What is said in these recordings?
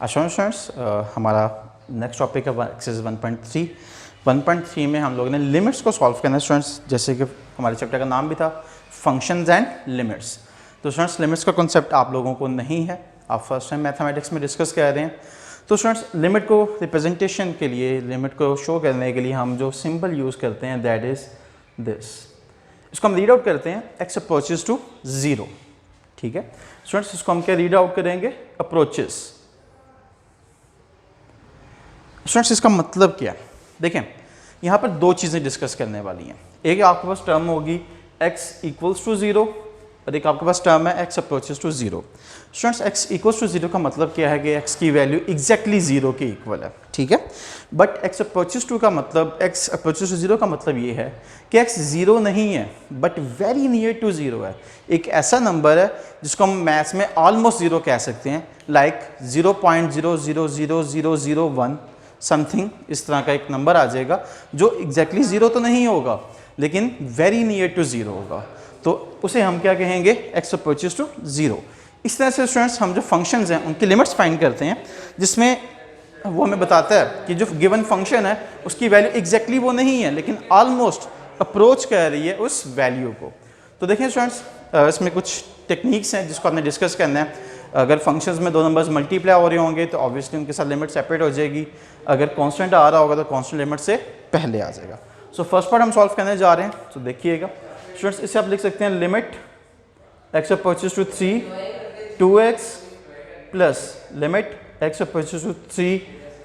अच्छा स्टूडेंट्स, हमारा next topic है एक्सरसाइज 1.3। 1.3 में हम लोगों ने लिमिट्स को सॉल्व करना है स्टूडेंट्स, जैसे कि हमारे चैप्टर का नाम भी था फंक्शंस एंड लिमिट्स। तो स्टूडेंट्स लिमिट्स का कॉन्सेप्ट आप लोगों को नहीं है, आप फर्स्ट टाइम मैथमेटिक्स में डिस्कस कर रहे हैं। तो स्टूडेंट्स लिमिट को रिप्रेजेंटेशन के लिए, लिमिट को शो करने के लिए हम जो सिंबल यूज़ करते हैं दैट इज़ दिस। इसको हम रीड आउट करते हैं एक्स अप्रोचेस टू 0। ठीक है स्टूडेंट्स, इसको हम क्या रीड आउट करेंगे? अप्रोचेस। स्टूडेंट्स इसका मतलब क्या है? देखें यहाँ पर दो चीज़ें डिस्कस करने वाली हैं। एक आपके पास टर्म होगी x इक्वल्स टू 0 और एक आपके पास टर्म है x approaches to 0। Students x equals to 0 का मतलब क्या है कि x की वैल्यू एग्जैक्टली 0 के इक्वल है। ठीक है, बट x अप्रोचेस टू का मतलब, x अप्रोचेस टू 0 का मतलब ये है कि x 0 नहीं है बट वेरी नियर टू 0 है। एक ऐसा नंबर है जिसको हम मैथ्स में ऑलमोस्ट 0 कह सकते हैं, लाइक 0.000001 समथिंग, इस तरह का एक नंबर आ जाएगा जो एग्जैक्टली 0 तो नहीं होगा लेकिन वेरी नियर टू 0 होगा। तो उसे हम क्या कहेंगे? x approaches to 0। इस तरह से स्टूडेंट्स हम जो फंक्शंस हैं उनकी लिमिट्स फाइंड करते हैं, जिसमें वो हमें बताता है कि जो गिवन फंक्शन है उसकी वैल्यू एग्जैक्टली वो नहीं है लेकिन ऑलमोस्ट अप्रोच कर रही है उस वैल्यू को। तो देखें स्टूडेंट्स, इसमें कुछ टेक्निक्स हैं जिसको आपने डिस्कस करना है। अगर फंक्शंस में दो नंबर्स मल्टीप्लाई हो रहे होंगे तो ऑब्वियसली उनके साथ लिमिट सेपरेट हो जाएगी। अगर कांस्टेंट आ रहा होगा तो कांस्टेंट लिमिट से पहले आ जाएगा। सो फर्स्ट पार्ट हम सॉल्व करने जा रहे हैं, तो देखिएगा स्टूडेंट्स, इसे आप लिख सकते हैं limit x approaches to 3 2x plus limit x approaches to 3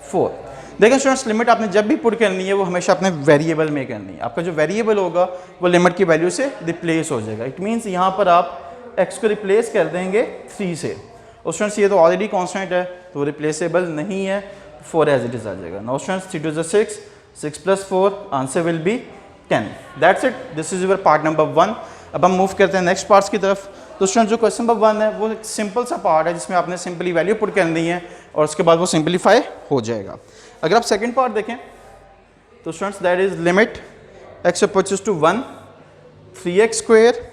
4। देखिए स्टूडेंट्स, लिमिट आपने जब भी पुट करनी है वो हमेशा अपने वेरिएबल में करनी है। आपका जो वेरिएबल होगा वो लिमिट की वैल्यू से रिप्लेस हो जाएगा। इट मीन्स यहाँ पर आप x को रिप्लेस कर देंगे 3 से, और स्टूडेंट्स ये तो ऑलरेडी कांस्टेंट है तो रिप्लेसेबल नहीं है, 4 एज इट इज आ जाएगा। Now students 3 2 6, 6 plus 4, answer will be 10। That's it, this is your part number 1। अब हम मूव करते हैं नेक्स्ट पार्ट्स की तरफ। तो स्टूडेंट जो क्वेश्चन नंबर 1 है वो एक सिंपल सा पार्ट है जिसमें आपने सिंपली वैल्यू पुट करनी है और उसके बाद वो सिंपलीफाई हो जाएगा। अगर आप सेकेंड पार्ट देखें तो students that is limit x approaches to 1 3x square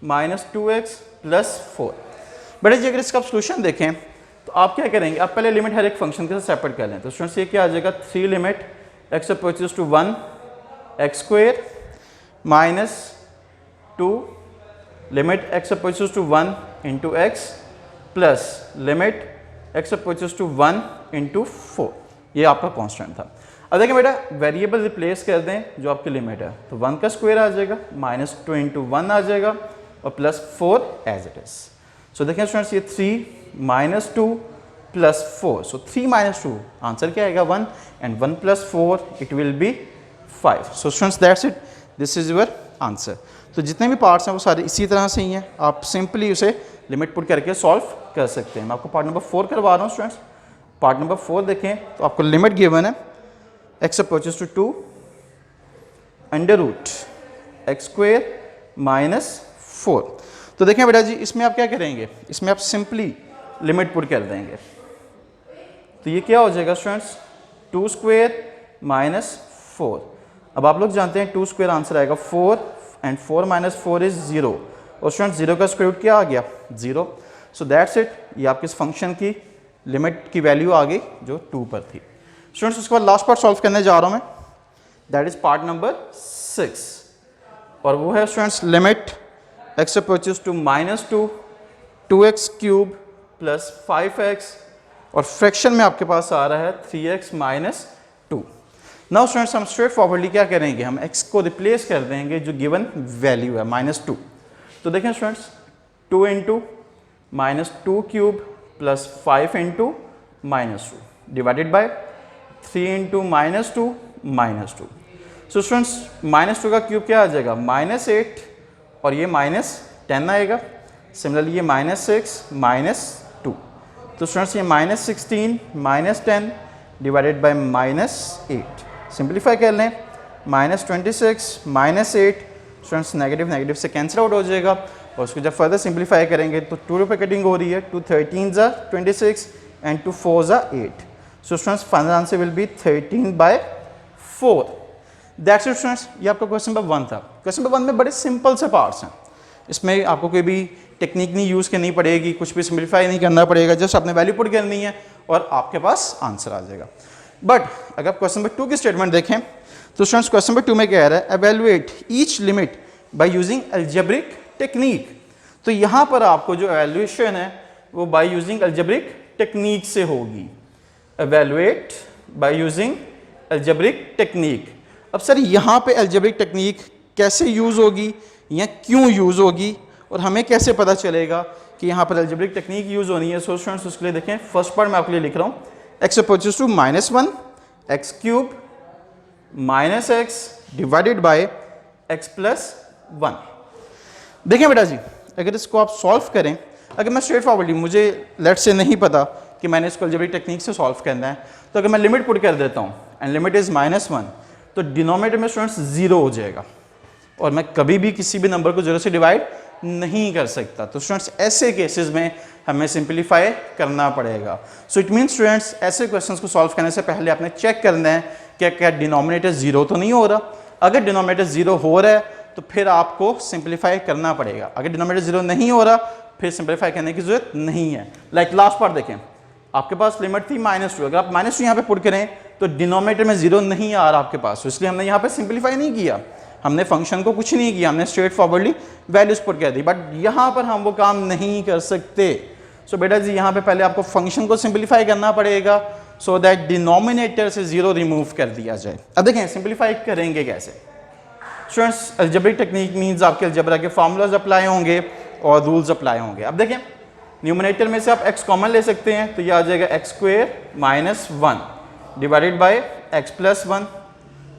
minus 2x plus 4। बेटा जी अगर इसका आप सोल्यूशन देखें तो आप क्या करेंगे? आप पहले लिमिट हर एक फंक्शन के साथ सेपरेट कर लें। तो स्टूडेंट्स ये क्या आ जाएगा? 3 limit x approaches to 1 x square minus 2 limit x approaches to 1 into x plus limit x approaches to 1 into 4। ये आपका कांस्टेंट था। अब देखिए बेटा, वेरिएबल रिप्लेस कर दें जो आपकी लिमिट है, तो 1 का स्क्वायर आ जाएगा माइनस 2 इंटू 1 आ जाएगा और प्लस 4 एज इट इज। सो देखिए स्टूडेंट्स, ये 3 माइनस 2 प्लस 4, सो 3 माइनस 2 आंसर क्या आएगा? 1, and 1 plus 4 it will be 5। So students that's it, this is your answer. तो जितने भी पार्ट्स हैं वो सारे इसी तरह से ही हैं, आप सिंपली उसे लिमिट पुट करके सॉल्व कर सकते हैं। मैं आपको पार्ट नंबर 4 करवा रहा हूँ स्टूडेंट्स। पार्ट नंबर 4 देखें तो आपको लिमिट गिवन है x approaches to 2 under root x square minus 4। तो देखें बेटा जी, इसमें आप क्या करेंगे? इसमें आप सिंपली लिमिट पुट कर देंगे, तो ये क्या हो जाएगा स्टूडेंट्स? 2 square minus 4। अब आप लोग जानते हैं 2 स्क्वायर आंसर आएगा 4 एंड 4 माइनस 4 इज 0, और स्टूडेंट्स 0 का स्क्वायर रूट क्या आ गया? 0। सो दैट्स इट, ये आपके इस फंक्शन की लिमिट की वैल्यू आ गई जो 2 पर थी। स्टूडेंट्स उसके बाद लास्ट पार्ट सॉल्व करने जा रहा हूँ मैं, दैट इज पार्ट नंबर 6, और वो है students limit x approaches to minus 2 2x cube plus 5x, और फ्रैक्शन में आपके पास आ रहा है 3x माइनस 2। नाउ स्टूडेंट्स हम स्ट्रेट फॉरवर्डली क्या करेंगे? हम x को रिप्लेस कर देंगे जो गिवन वैल्यू है -2। तो देखें students, 2 into minus 2 cube plus 5 into minus 2 divided by 3 into minus 2 minus 2। So students -2 का क्यूब क्या आ जाएगा? -8, और ये -10 आएगा। सिमिलरली ये -6 -2। तो स्टूडेंट्स ये -16 -10 डिवाइडेड बाय -8। सिंप्लीफाई कर लें, -26 -8, स्टूडेंट्स नेगेटिव नेगेटिव से कैंसिल आउट हो जाएगा, और उसको जब फर्दर सिंप्लीफाई करेंगे तो 2 रुपये कटिंग हो रही है, 2 13 ज़ा 26 एंड 2 4 ज़ा 8। So students final answer will be 13/4। That's it students, ये आपका क्वेश्चन नंबर 1 था। क्वेश्चन नंबर 1 में बड़े सिंपल से पार्ट्स हैं, इसमें आपको कोई भी टेक्निक नहीं यूज़ करनी पड़ेगी, कुछ भी सिंप्लीफाई नहीं करना पड़ेगा, जस्ट आपने वैल्यू पुट करनी है और आपके पास आंसर आ जाएगा। बट अगर आप क्वेश्चन नंबर 2 की स्टेटमेंट देखें तो स्टूडेंट्स क्वेश्चन नंबर 2 में कह रहा है evaluate each limit by using algebraic technique. तो यहाँ पर आपको जो एवेल्यूएशन है वो बाय यूजिंग अलजेब्रिक टेक्निक से होगी। Evaluate by using algebraic technique. अब सर यहाँ पे अलजेब्रिक टेक्निक कैसे यूज़ होगी या क्यों यूज़ होगी और हमें कैसे पता चलेगा कि यहाँ पर अलजेब्रिक टेक्निक यूज़ होनी है? सो स्टूडेंट्स उसके लिए देखें, फर्स्ट पार्ट मैं आपके लिए लिख रहा हूँ, x approaches to -1 x cube minus x divided by x plus 1। देखें बेटा जी, अगर इसको आप सॉल्व करें, अगर मैं स्ट्रेट फॉरवर्डली, मुझे लेट से नहीं पता कि मैंने इसको अलजेब्रिक टेक्निक से सॉल्व करना है, तो अगर मैं लिमिट पुट कर देता हूँ एंड लिमिट इज़ -1 तो डिनोमिनेटर में स्टूडेंट्स 0 हो जाएगा और मैं कभी भी किसी भी नंबर को 0 से डिवाइड नहीं कर सकता। तो स्टूडेंट्स ऐसे केसेस में हमें सिंपलीफाई करना पड़ेगा। सो इट मीन्स स्टूडेंट्स ऐसे क्वेश्चंस को सॉल्व करने से पहले आपने चेक करना है कि क्या डिनोमिनेटर 0 तो नहीं हो रहा। अगर डिनोमिनेटर 0 हो रहा है तो फिर आपको सिंपलीफाई करना पड़ेगा। अगर डिनोमिनेटर 0 नहीं हो रहा फिर सिंपलीफाई करने की जरूरत नहीं है। लाइक लास्ट पार्ट देखें, आपके पास लिमिट थी -2, अगर आप -2 यहाँ पे पुट करें तो डिनोमिनेटर में 0 नहीं आ रहा आपके पास, तो इसलिए हमने यहाँ पे सिंपलीफाई नहीं किया, हमने फंक्शन को कुछ नहीं किया, हमने स्ट्रेट फॉरवर्डली वैल्यूज पुट कर दी। बट यहाँ पर हम वो काम नहीं कर सकते। सो बेटा जी यहाँ पे पहले आपको फंक्शन को सिंपलीफाई करना पड़ेगा सो दैट डिनोमिनेटर से 0 रिमूव कर दिया जाए। अब देखें सिंपलीफाई करेंगे कैसे। स्टूडेंट्स अलजेब्रिक टेक्निक मीन्स आपके अलजेब्रा के फार्मूलाज अप्लाई होंगे और रूल्स अप्लाई होंगे। अब देखें न्यूमरेटर में से आप x कॉमन ले सकते हैं तो यह आ जाएगा x² - 1 डिवाइडेड बाय x + 1।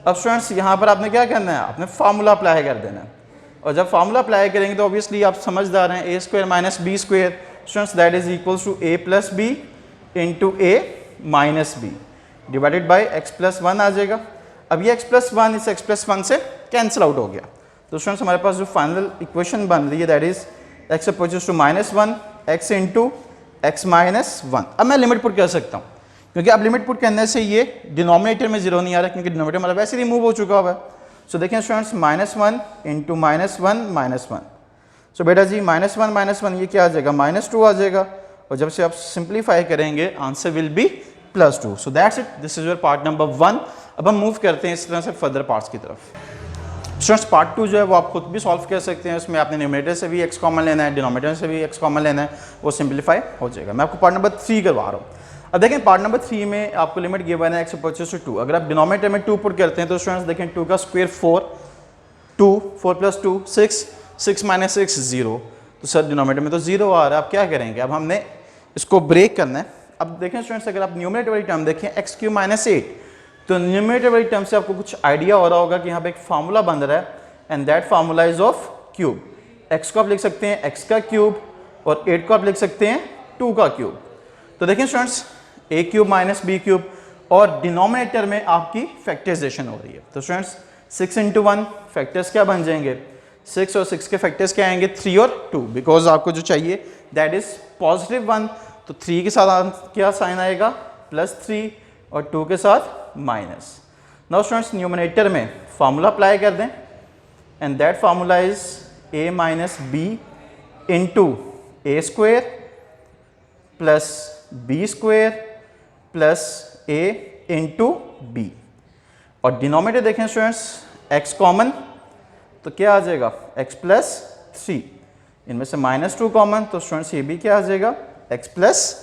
अब स्टूडेंट्स यहाँ पर आपने क्या करना है, आपने फार्मूला अप्लाई कर देना है और जब फार्मूला अप्लाई करेंगे तो ऑब्वियसली आप समझदार हैं, a² - b² students that is equals to a + b into a - b divided by x + 1 आ जाएगा। अब ये x + 1 इस x + 1 से कैंसिल आउट हो गया। तो स्टूडेंट्स हमारे पास जो फाइनल इक्वेशन बन रही है that is x approaches to -1 x into x - 1। अब मैं लिमिट पुट कर सकता हूँ क्योंकि अब लिमिट पुट करने से ये डिनोमिनेटर में 0 नहीं आ रहा क्योंकि डिनोमिनेटर हमारा वैसे रिमूव हो चुका हुआ है। सो देखें स्टूडेंट्स -1 इंटू -1 - 1। सो बेटा जी -1 - 1 ये क्या आ जाएगा, -2 आ जाएगा और जब से आप सिंप्लीफाई करेंगे answer will be +2। So that's it, this is your part number 1। अब हम मूव करते हैं इस तरह से फर्दर पार्ट्स की तरफ। स्टूडेंट्स पार्ट 2 जो है वो आप खुद भी सॉल्व कर सकते हैं, उसमें आपने न्यूमरेटर से भी x कॉमन लेना है, डिनोमिनेटर से भी x कॉमन लेना है, वो सिंप्लीफाई हो जाएगा। मैं आपको पार्ट नंबर 3 करवा रहा हूँ। अब देखें पार्ट नंबर 3 में आपको लिमिट गिवन है x अप्रोचेस टू 2। अगर आप डिनोमिनेटर में 2 पुट करते हैं तो स्टूडेंट्स देखें 2 का स्क्वायर 4, 2 4 + 2 6, 6 - 6 0। तो सर डिनोमिनेटर में तो 0 आ रहा है, अब क्या करेंगे, अब हमने इसको ब्रेक करना है। अब देखें स्टूडेंट्स अगर आप न्यूमरेटर वाली टर्म देखें x³ - 8 तो न्यूमरेटर वाली टर्म से आपको कुछ आइडिया हो रहा होगा कि यहाँ पे एक फार्मूला बन रहा है and that formula is of cube. x को आप लिख सकते हैं x का क्यूब और 8 को आप लिख सकते हैं 2 का क्यूब। तो देखें स्टूडेंट्स a³ - b³ और डिनोमिनेटर में आपकी फैक्टराइजेशन हो रही है। तो स्टूडेंट्स 6 × 1 फैक्टर्स क्या बन जाएंगे, 6 और 6 के फैक्टर्स क्या आएंगे, 3 और 2, बिकॉज आपको जो चाहिए दैट इज +1। तो 3 के साथ क्या साइन आएगा, +3 और 2 के साथ माइनस। नाउ स्टूडेंट्स न्यूमरेटर में फार्मूला अप्लाई कर दें and that formula is a - b into a² plus b² plus a into b। और डिनोमिनेटर देखें स्टूडेंट्स x कॉमन तो क्या आ जाएगा, x + 3, इनमें से -2 कॉमन तो स्टूडेंट्स ये भी क्या आ जाएगा, x +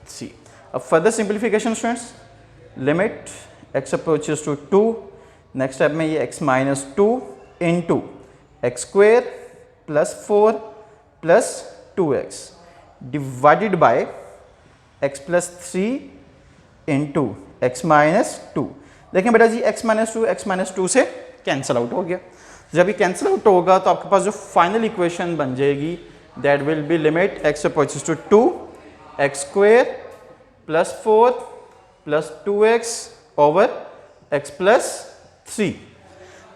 3। अब further simplification students limit x approaches to 2, next step में ये x - 2 into x² + 4 + 2x divided by x + 3 into x - 2। देखें बेटा जी x - 2 से कैंसिल आउट हो गया। जब ये कैंसिल आउट होगा तो आपके पास जो फाइनल इक्वेशन बन जाएगी that will be limit x approaches to 2 x² + 4 + 2x over x + 3।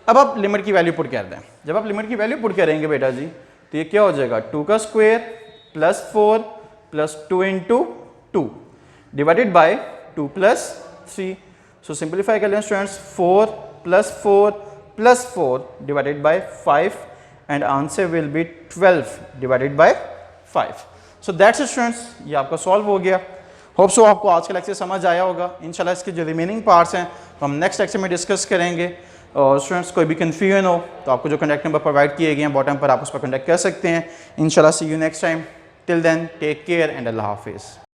अब आप लिमिट की वैल्यू पुट कर दें। जब आप लिमिट की वैल्यू पुट करेंगे बेटा जी तो ये क्या हो जाएगा, 2 का square + 4 + 2 × 2 divided by 2 + 3। So simplify कर लें students, 4 + 4 + 4 divided by 5 and answer will be 12 divided by 5। So that's it students, ये आपका सॉल्व हो गया। होप सो आपको आज का लेक्चर समझ आया होगा। इंशाल्लाह इसके जो रिमेनिंग पार्ट्स हैं तो हम नेक्स्ट लेक्चर में डिस्कस करेंगे। और स्टूडेंट्स कोई भी कन्फ्यूजन हो तो आपको जो कॉन्टैक्ट नंबर प्रोवाइड किए गए हैं बॉटम पर, आप उस पर कॉन्टैक्ट कर सकते हैं। इंशाल्लाह see you next time, till then take care and अल्लाह हाफिज़।